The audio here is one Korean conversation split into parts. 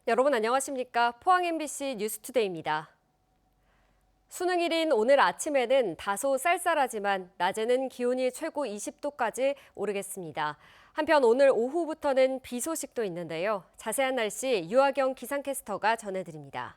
여러분 안녕하십니까? 포항 MBC 뉴스투데이입니다. 수능일인 오늘 아침에는 다소 쌀쌀하지만 낮에는 기온이 최고 20도까지 오르겠습니다. 한편 오늘 오후부터는 비 소식도 있는데요. 자세한 날씨 유아경 기상캐스터가 전해드립니다.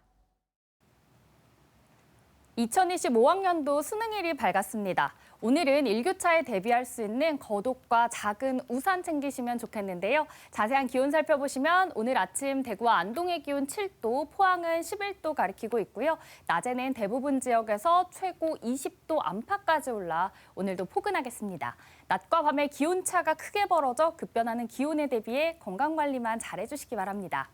2025학년도 수능일이 밝았습니다. 오늘은 일교차에 대비할 수 있는 겉옷과 작은 우산 챙기시면 좋겠는데요. 자세한 기온 살펴보시면 오늘 아침 대구와 안동의 기온 7도, 포항은 11도 가리키고 있고요. 낮에는 대부분 지역에서 최고 20도 안팎까지 올라 오늘도 포근하겠습니다. 낮과 밤의 기온차가 크게 벌어져 급변하는 기온에 대비해 건강관리만 잘해주시기 바랍니다.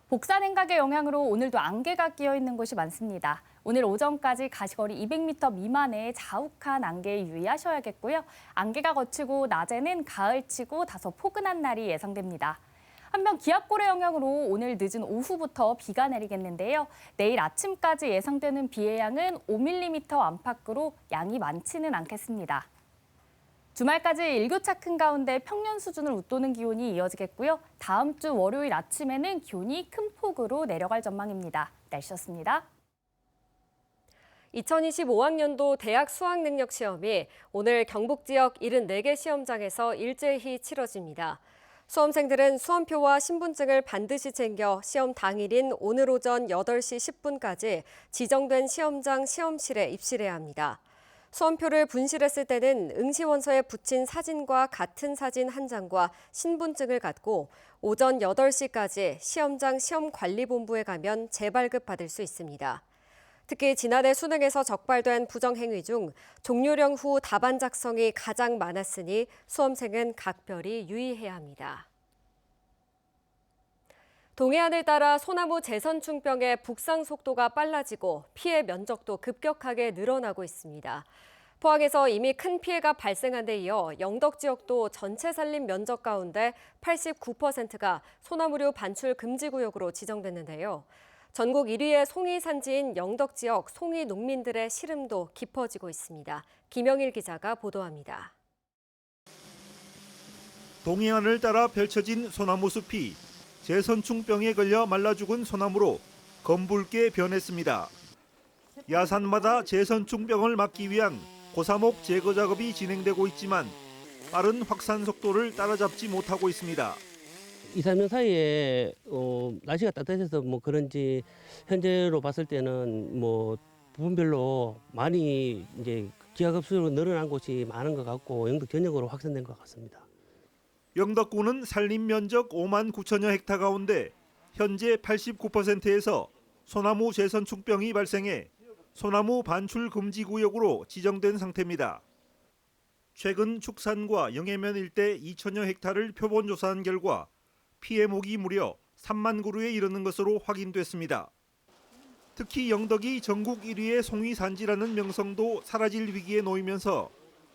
복사 냉각의 영향으로 오늘도 안개가 끼어 있는 곳이 많습니다. 오늘 오전까지 가시거리 200m 미만의 자욱한 안개에 유의하셔야겠고요. 안개가 걷히고 낮에는 가을치고 다소 포근한 날이 예상됩니다. 한편 기압골의 영향으로 오늘 늦은 오후부터 비가 내리겠는데요. 내일 아침까지 예상되는 비의 양은 5mm 안팎으로 양이 많지는 않겠습니다. 주말까지 일교차 큰 가운데 평년 수준을 웃도는 기온이 이어지겠고요. 다음 주 월요일 아침에는 기온이 큰 폭으로 내려갈 전망입니다. 날씨였습니다. 2025학년도 대학 수학능력 시험이 오늘 경북 지역 74개 시험장에서 일제히 치러집니다. 수험생들은 수험표와 신분증을 반드시 챙겨 시험 당일인 오늘 오전 8시 10분까지 지정된 시험장 시험실에 입실해야 합니다. 수험표를 분실했을 때는 응시원서에 붙인 사진과 같은 사진 한 장과 신분증을 갖고 오전 8시까지 시험장 시험관리본부에 가면 재발급 받을 수 있습니다. 특히 지난해 수능에서 적발된 부정행위 중 종료령 후 답안 작성이 가장 많았으니 수험생은 각별히 유의해야 합니다. 동해안을 따라 소나무 재선충병의 북상 속도가 빨라지고 피해 면적도 급격하게 늘어나고 있습니다. 포항에서 이미 큰 피해가 발생한 데 이어 영덕 지역도 전체 산림 면적 가운데 89%가 소나무류 반출 금지 구역으로 지정됐는데요. 전국 1위의 송이 산지인 영덕 지역 송이 농민들의 시름도 깊어지고 있습니다. 김영일 기자가 보도합니다. 동해안을 따라 펼쳐진 소나무 숲이 재선충병에 걸려 말라 죽은 소나무로 검붉게 변했습니다. 야산마다 재선충병을 막기 위한 고사목 제거 작업이 진행되고 있지만 빠른 확산 속도를 따라잡지 못하고 있습니다. 2, 3년 사이에 날씨가 따뜻해서 뭐 그런지 현재로 봤을 때는 뭐 부분별로 많이 이제 기하급수로 늘어난 곳이 많은 것 같고 영덕 전역으로 확산된 것 같습니다. 영덕군은 산림 면적 5만 9천여 헥타 가운데 현재 89%에서 소나무 재선충병이 발생해 소나무 반출 금지 구역으로 지정된 상태입니다. 최근 축산과 영해면 일대 2천여 헥타를 표본 조사한 결과 피해목이 무려 3만 그루에 이르는 것으로 확인됐습니다. 특히 영덕이 전국 1위의 송이 산지라는 명성도 사라질 위기에 놓이면서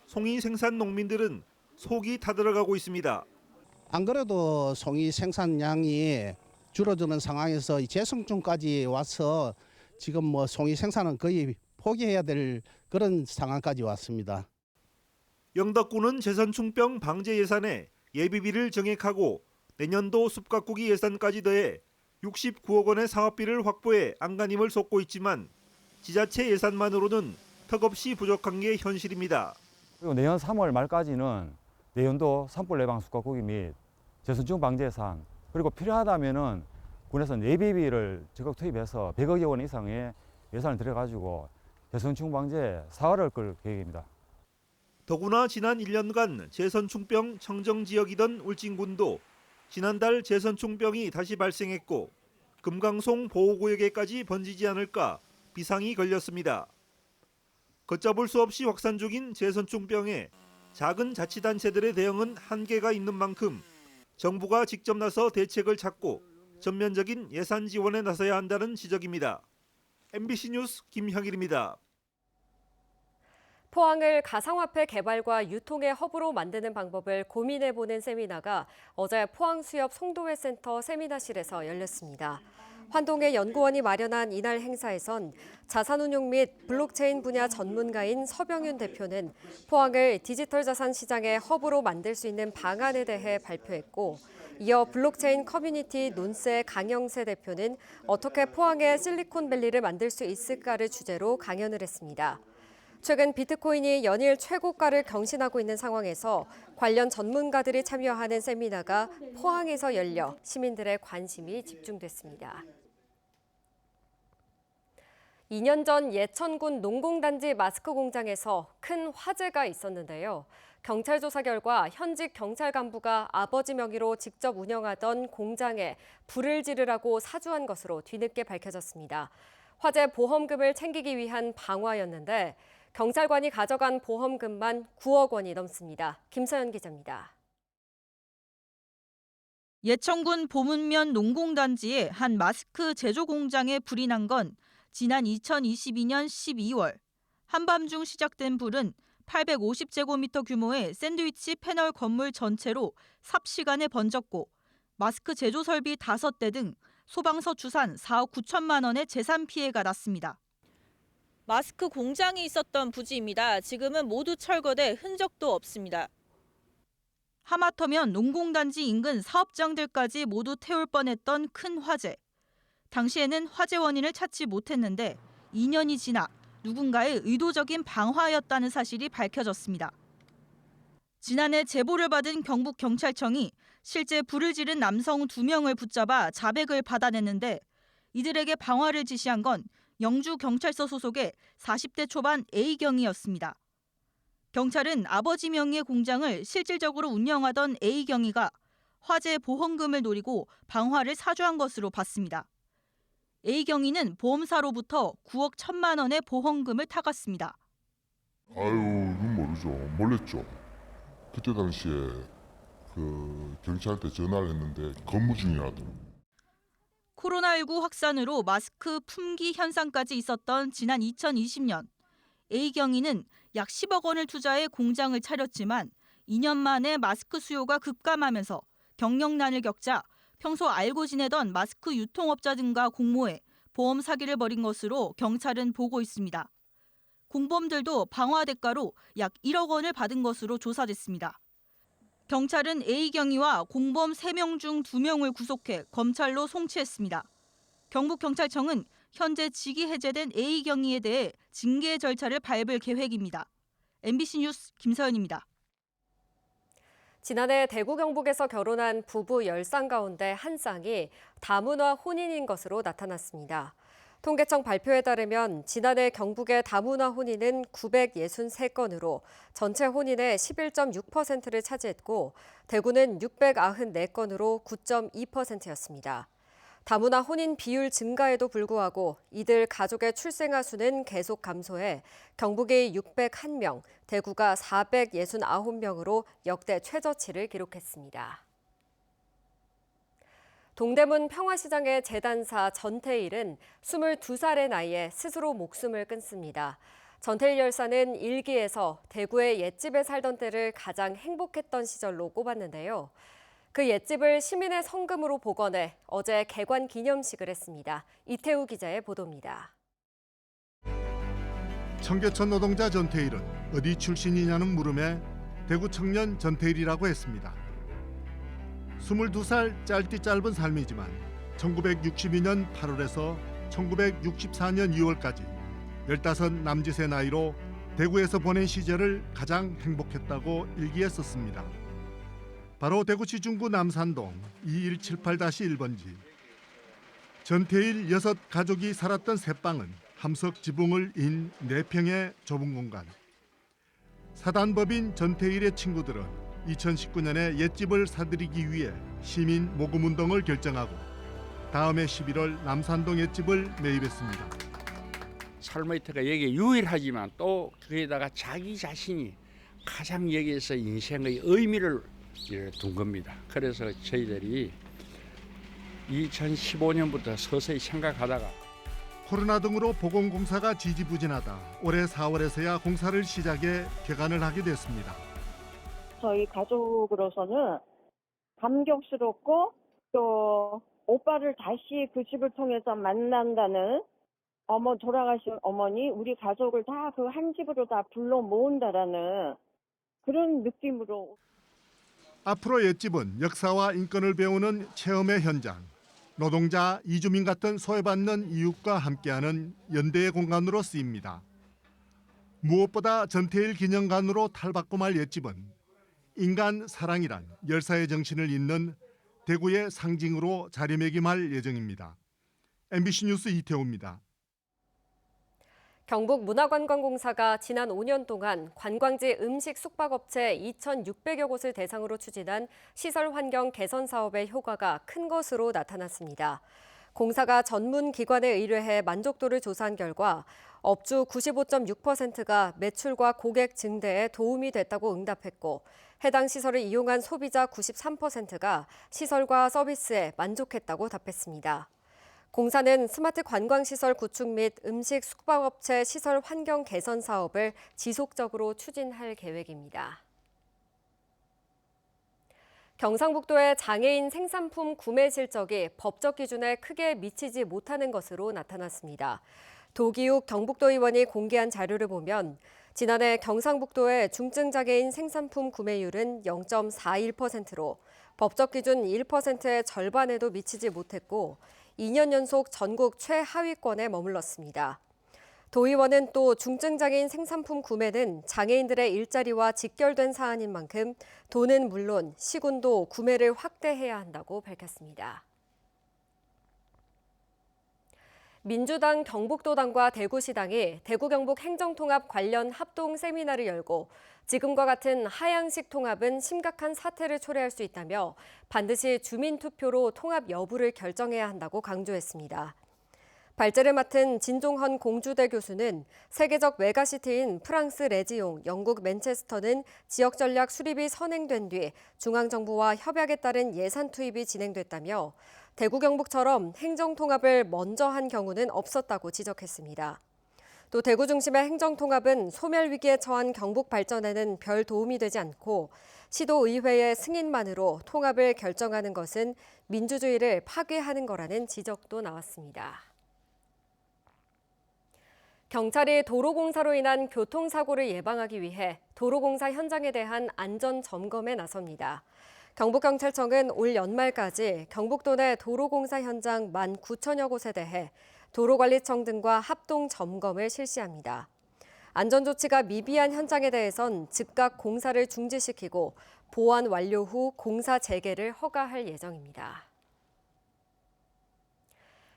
송이 생산 농민들은 속이 타들어가고 있습니다. 안 그래도 송이 생산량이 줄어드는 상황에서 이 재성충까지 와서 지금 뭐 송이 생산은 거의 포기해야 될 그런 상황까지 왔습니다. 영덕군은 재선충병 방제 예산에 예비비를 정액하고 내년도 숲가꾸기 예산까지 더해 69억 원의 사업비를 확보해 안간힘을 쏟고 있지만 지자체 예산만으로는 턱없이 부족한 게 현실입니다. 그리고 내년 3월 말까지는 내년도 산불 예방 숲가꾸기 및 재선충 방제 예산 그리고 필요하다면은 군에서는 예비비를 적극 투입해서 100억 원 이상의 예산을 들여가지고 재선충 방제 사활을 끌 계획입니다. 더구나 지난 1년간 재선충병 청정 지역이던 울진군도 지난달 재선충병이 다시 발생했고 금강송 보호구역에까지 번지지 않을까 비상이 걸렸습니다. 걷잡을 수 없이 확산 중인 재선충병에 작은 자치단체들의 대응은 한계가 있는 만큼 정부가 직접 나서 대책을 찾고 전면적인 예산 지원에 나서야 한다는 지적입니다. MBC 뉴스 김형일입니다. 포항을 가상화폐 개발과 유통의 허브로 만드는 방법을 고민해보는 세미나가 어제 포항수협 송도회센터 세미나실에서 열렸습니다. 환동의 연구원이 마련한 이날 행사에선 자산운용 및 블록체인 분야 전문가인 서병윤 대표는 포항을 디지털 자산 시장의 허브로 만들 수 있는 방안에 대해 발표했고, 이어 블록체인 커뮤니티 논스의 강영세 대표는 어떻게 포항에 실리콘밸리를 만들 수 있을까를 주제로 강연을 했습니다. 최근 비트코인이 연일 최고가를 경신하고 있는 상황에서 관련 전문가들이 참여하는 세미나가 포항에서 열려 시민들의 관심이 집중됐습니다. 2년 전 예천군 농공단지 마스크 공장에서 큰 화재가 있었는데요. 경찰 조사 결과 현직 경찰 간부가 아버지 명의로 직접 운영하던 공장에 불을 지르라고 사주한 것으로 뒤늦게 밝혀졌습니다. 화재 보험금을 챙기기 위한 방화였는데 경찰관이 가져간 보험금만 9억 원이 넘습니다. 김서연 기자입니다. 예천군 보문면 농공단지의 한 마스크 제조 공장에 불이 난 건 지난 2022년 12월. 한밤중 시작된 불은 850제곱미터 규모의 샌드위치 패널 건물 전체로 삽시간에 번졌고 마스크 제조 설비 5대 등 소방서 추산 4억 9천만 원의 재산 피해가 났습니다. 마스크 공장이 있었던 부지입니다. 지금은 모두 철거돼 흔적도 없습니다. 하마터면 농공단지 인근 사업장들까지 모두 태울 뻔했던 큰 화재. 당시에는 화재 원인을 찾지 못했는데 2년이 지나 누군가의 의도적인 방화였다는 사실이 밝혀졌습니다. 지난해 제보를 받은 경북경찰청이 실제 불을 지른 남성 2명을 붙잡아 자백을 받아냈는데 이들에게 방화를 지시한 건 영주경찰서 소속의 40대 초반 A경이었습니다. 경찰은 아버지 명의의 공장을 실질적으로 운영하던 A경이가 화재 보험금을 노리고 방화를 사주한 것으로 봤습니다. A경이는 보험사로부터 9억 1천만 원의 보험금을 타갔습니다. 이건 모르죠. 몰랐죠. 그때 당시에 경찰한테 전화를 했는데 근무 중이라더라고요. 코로나19 확산으로 마스크 품귀 현상까지 있었던 지난 2020년, A경이는 약 10억 원을 투자해 공장을 차렸지만 2년 만에 마스크 수요가 급감하면서 경영난을 겪자 평소 알고 지내던 마스크 유통업자 등과 공모해 보험 사기를 벌인 것으로 경찰은 보고 있습니다. 공범들도 방화 대가로 약 1억 원을 받은 것으로 조사됐습니다. 경찰은 A경위와 공범 3명 중 2명을 구속해 검찰로 송치했습니다. 경북경찰청은 현재 직위 해제된 A경위에 대해 징계 절차를 밟을 계획입니다. MBC 뉴스 김서연입니다. 지난해 대구 경북에서 결혼한 부부 10쌍 가운데 한 쌍이 다문화 혼인인 것으로 나타났습니다. 통계청 발표에 따르면 지난해 경북의 다문화 혼인은 963건으로 전체 혼인의 11.6%를 차지했고 대구는 694건으로 9.2%였습니다. 다문화 혼인 비율 증가에도 불구하고 이들 가족의 출생아 수는 계속 감소해 경북이 601명, 대구가 469명으로 역대 최저치를 기록했습니다. 동대문 평화시장의 재단사 전태일은 22살의 나이에 스스로 목숨을 끊습니다. 전태일 열사는 일기에서 대구의 옛집에 살던 때를 가장 행복했던 시절로 꼽았는데요. 그 옛집을 시민의 성금으로 복원해 어제 개관 기념식을 했습니다. 이태우 기자의 보도입니다. 청계천 노동자 전태일은 어디 출신이냐는 물음에 대구 청년 전태일이라고 했습니다. 22살 짧디 짧은 삶이지만 1962년 8월에서 1964년 2월까지 15 남짓의 나이로 대구에서 보낸 시절을 가장 행복했다고 일기에 썼습니다. 바로 대구시 중구 남산동 2178-1번지. 전태일 6 가족이 살았던 새방은 함석 지붕을 인 4평의 좁은 공간. 사단법인 전태일의 친구들은 2019년에 옛집을 사들이기 위해 시민 모금운동을 결정하고 다음해 11월 남산동 옛집을 매입했습니다. 삶의 터가 여기에 유일하지만 또 거기다가 자기 자신이 가장 여기에서 인생의 의미를 둔 겁니다. 그래서 저희들이 2015년부터 서서히 생각하다가 코로나 등으로 보건공사가 지지부진하다 올해 4월에서야 공사를 시작해 개관을 하게 됐습니다. 저희 가족으로서는 감격스럽고 또 오빠를 다시 그 집을 통해서 만난다는 돌아가신 어머니, 우리 가족을 다 그 한 집으로 다 불러 모은다라는 그런 느낌으로. 앞으로 옛집은 역사와 인권을 배우는 체험의 현장, 노동자, 이주민 같은 소외받는 이웃과 함께하는 연대의 공간으로 쓰입니다. 무엇보다 전태일 기념관으로 탈바꿈할 옛집은 인간 사랑이란 열사의 정신을 잇는 대구의 상징으로 자리매김할 예정입니다. MBC 뉴스 이태호입니다. 경북문화관광공사가 지난 5년 동안 관광지 음식 숙박업체 2,600여 곳을 대상으로 추진한 시설 환경 개선 사업의 효과가 큰 것으로 나타났습니다. 공사가 전문 기관에 의뢰해 만족도를 조사한 결과 업주 95.6%가 매출과 고객 증대에 도움이 됐다고 응답했고, 해당 시설을 이용한 소비자 93%가 시설과 서비스에 만족했다고 답했습니다. 공사는 스마트 관광시설 구축 및 음식 숙박업체 시설 환경 개선 사업을 지속적으로 추진할 계획입니다. 경상북도의 장애인 생산품 구매 실적이 법적 기준에 크게 미치지 못하는 것으로 나타났습니다. 도기욱 경북도의원이 공개한 자료를 보면 지난해 경상북도의 중증장애인 생산품 구매율은 0.41%로 법적 기준 1%의 절반에도 미치지 못했고 2년 연속 전국 최하위권에 머물렀습니다. 도의원은 또 중증장애인 생산품 구매는 장애인들의 일자리와 직결된 사안인 만큼 도는 물론 시군도 구매를 확대해야 한다고 밝혔습니다. 민주당 경북도당과 대구시당이 대구 경북 행정통합 관련 합동 세미나를 열고 지금과 같은 하향식 통합은 심각한 사태를 초래할 수 있다며 반드시 주민투표로 통합 여부를 결정해야 한다고 강조했습니다. 발제를 맡은 진종헌 공주대 교수는 세계적 메가시티인 프랑스 레지옹, 영국 맨체스터는 지역 전략 수립이 선행된 뒤 중앙정부와 협약에 따른 예산 투입이 진행됐다며 대구 경북처럼 행정통합을 먼저 한 경우는 없었다고 지적했습니다. 또 대구 중심의 행정통합은 소멸위기에 처한 경북 발전에는 별 도움이 되지 않고 시도의회의 승인만으로 통합을 결정하는 것은 민주주의를 파괴하는 거라는 지적도 나왔습니다. 경찰이 도로공사로 인한 교통사고를 예방하기 위해 도로공사 현장에 대한 안전점검에 나섭니다. 경북경찰청은 올 연말까지 경북도 내 도로공사 현장 19,000여 곳에 대해 도로관리청 등과 합동 점검을 실시합니다. 안전조치가 미비한 현장에 대해선 즉각 공사를 중지시키고 보완 완료 후 공사 재개를 허가할 예정입니다.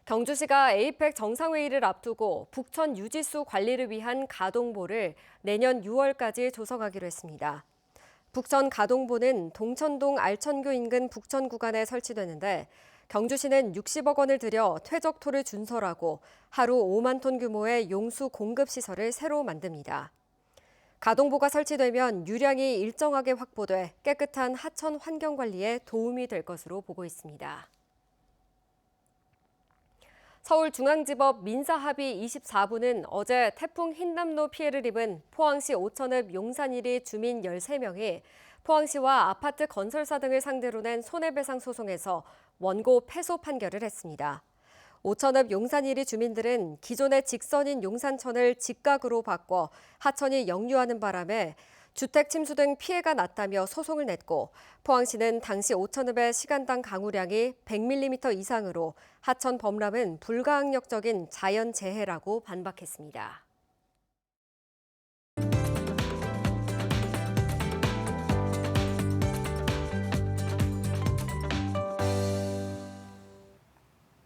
경주시가 에이펙 정상회의를 앞두고 북천 유지수 관리를 위한 가동보를 내년 6월까지 조성하기로 했습니다. 북천 가동보는 동천동 알천교 인근 북천 구간에 설치되는데 경주시는 60억 원을 들여 퇴적토를 준설하고 하루 5만 톤 규모의 용수 공급 시설을 새로 만듭니다. 가동보가 설치되면 유량이 일정하게 확보돼 깨끗한 하천 환경 관리에 도움이 될 것으로 보고 있습니다. 서울중앙지법 민사합의 24부는 어제 태풍 흰남노 피해를 입은 포항시 오천읍 용산일이 주민 13명이 포항시와 아파트 건설사 등을 상대로 낸 손해배상 소송에서 원고 패소 판결을 했습니다. 오천읍 용산일이 주민들은 기존의 직선인 용산천을 직각으로 바꿔 하천이 역류하는 바람에 주택 침수 등 피해가 났다며 소송을 냈고 포항시는 당시 오천읍의 시간당 강우량이 100mm 이상으로 하천 범람은 불가항력적인 자연재해라고 반박했습니다.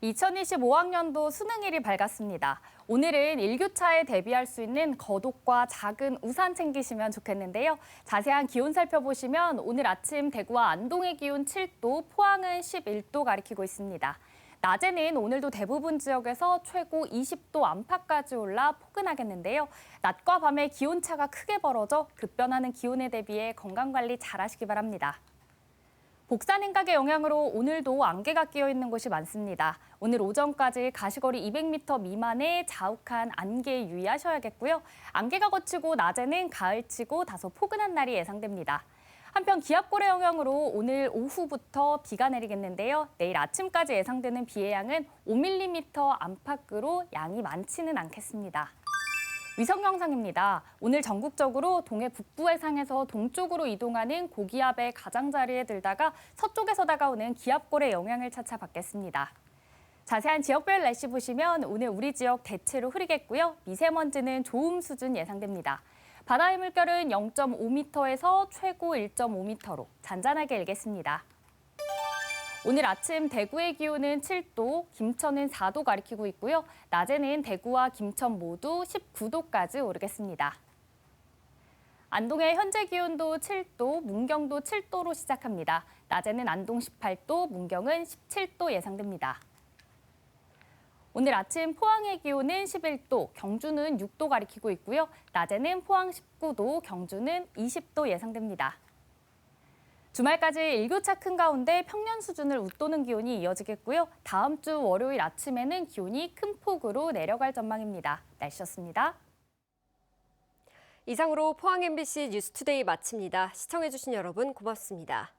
(2025학년도) 수능일이 밝았습니다. 오늘은 일교차에 대비할 수 있는 겉옷과 작은 우산 챙기시면 좋겠는데요. 자세한 기온 살펴보시면 오늘 아침 대구와 안동의 기온 7도, 포항은 11도 가리키고 있습니다. 낮에는 오늘도 대부분 지역에서 최고 20도 안팎까지 올라 포근하겠는데요. 낮과 밤의 기온차가 크게 벌어져 급변하는 기온에 대비해 건강관리 잘 하시기 바랍니다. 복사냉각의 영향으로 오늘도 안개가 끼어 있는 곳이 많습니다. 오늘 오전까지 가시거리 200m 미만의 자욱한 안개에 유의하셔야겠고요. 안개가 걷히고 낮에는 가을치고 다소 포근한 날이 예상됩니다. 한편 기압골의 영향으로 오늘 오후부터 비가 내리겠는데요. 내일 아침까지 예상되는 비의 양은 5mm 안팎으로 양이 많지는 않겠습니다. 위성 영상입니다. 오늘 전국적으로 동해 북부 해상에서 동쪽으로 이동하는 고기압의 가장자리에 들다가 서쪽에서 다가오는 기압골의 영향을 차차 받겠습니다. 자세한 지역별 날씨 보시면 오늘 우리 지역 대체로 흐리겠고요. 미세먼지는 좋음 수준 예상됩니다. 바다의 물결은 0.5m에서 최고 1.5m로 잔잔하게 일겠습니다. 오늘 아침 대구의 기온은 7도, 김천은 4도 가리키고 있고요. 낮에는 대구와 김천 모두 19도까지 오르겠습니다. 안동의 현재 기온도 7도, 문경도 7도로 시작합니다. 낮에는 안동 18도, 문경은 17도 예상됩니다. 오늘 아침 포항의 기온은 11도, 경주는 6도 가리키고 있고요. 낮에는 포항 19도, 경주는 20도 예상됩니다. 주말까지 일교차 큰 가운데 평년 수준을 웃도는 기온이 이어지겠고요. 다음 주 월요일 아침에는 기온이 큰 폭으로 내려갈 전망입니다. 날씨였습니다. 이상으로 포항 MBC 뉴스투데이 마칩니다. 시청해주신 여러분 고맙습니다.